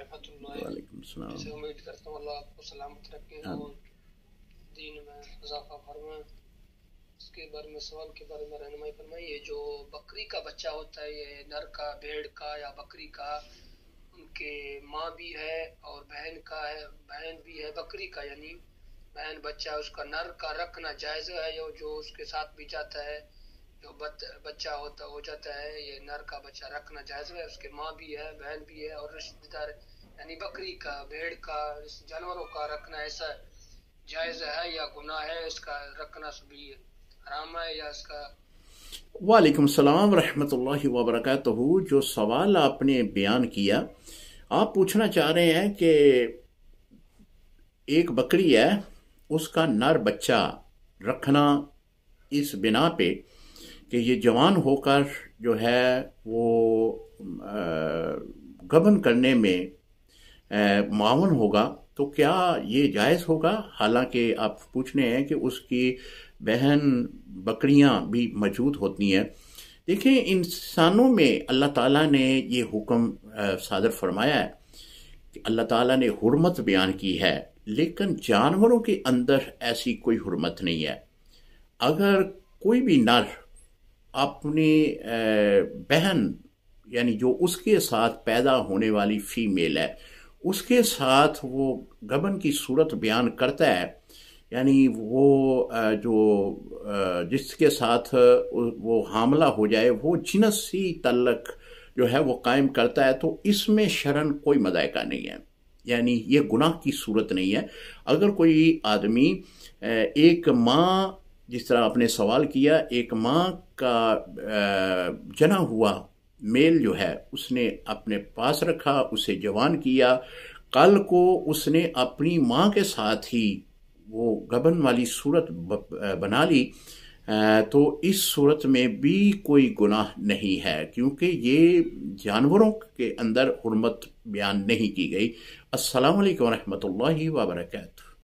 ورحمۃ اللہ۔ وعلیکم السلام۔ جیسے امید کرتا ہوں اللہ آپ کو سلامت رکھے اور دین میں اضافہ فرمائے۔ اس کے بارے میں سوال کے بارے میں رہنمائی فرمائیے۔ یہ جو بکری کا بچہ ہوتا ہے، یہ نر کا، بھیڑ کا یا بکری کا، ان کے ماں بھی ہے اور بہن کا ہے، بہن بھی ہے بکری کا، یعنی بہن بچہ اس کا نر کا رکھنا جائز ہے؟ جو اس کے ساتھ بھی جاتا ہے، جو بچہ ہوتا ہو جاتا ہے، یہ نر کا بچہ رکھنا جائز ہے؟ اس کے ماں بھی ہے، بہن بھی ہے اور رشتہ دار، یعنی بکری کا، بھیڑ کا، اس جانوروں کا رکھنا ایسا جائز ہے یا گناہ ہے؟ اس کا رکھنا بھی حرام ہے یا اس کا؟ وعلیکم السلام ورحمۃ اللہ وبرکاتہ۔ جو سوال آپ نے بیان کیا، آپ پوچھنا چاہ رہے ہیں کہ ایک بکری ہے، اس کا نر بچہ رکھنا اس بنا پہ کہ یہ جوان ہو کر جو ہے وہ گبن کرنے میں معاون ہوگا، تو کیا یہ جائز ہوگا؟ حالانکہ آپ پوچھنے ہیں کہ اس کی بہن بکریاں بھی موجود ہوتی ہیں۔ دیکھیں، انسانوں میں اللہ تعالیٰ نے یہ حکم صادر فرمایا ہے کہ اللہ تعالیٰ نے حرمت بیان کی ہے، لیکن جانوروں کے اندر ایسی کوئی حرمت نہیں ہے۔ اگر کوئی بھی نر اپنی بہن، یعنی جو اس کے ساتھ پیدا ہونے والی فیمیل ہے، اس کے ساتھ وہ گبن کی صورت بیان کرتا ہے، یعنی وہ جو جس کے ساتھ وہ حاملہ ہو جائے وہ جنسی تعلق جو ہے وہ قائم کرتا ہے، تو اس میں شرعاً کوئی مضائقہ نہیں ہے، یعنی یہ گناہ کی صورت نہیں ہے۔ اگر کوئی آدمی ایک ماں، جس طرح آپ نے سوال کیا، ایک ماں کا جنا ہوا میل جو ہے اس نے اپنے پاس رکھا، اسے جوان کیا، کل کو اس نے اپنی ماں کے ساتھ ہی وہ گبن والی صورت بنا لی، تو اس صورت میں بھی کوئی گناہ نہیں ہے، کیونکہ یہ جانوروں کے اندر حرمت بیان نہیں کی گئی۔ السلام علیکم ورحمۃ اللہ وبرکاتہ۔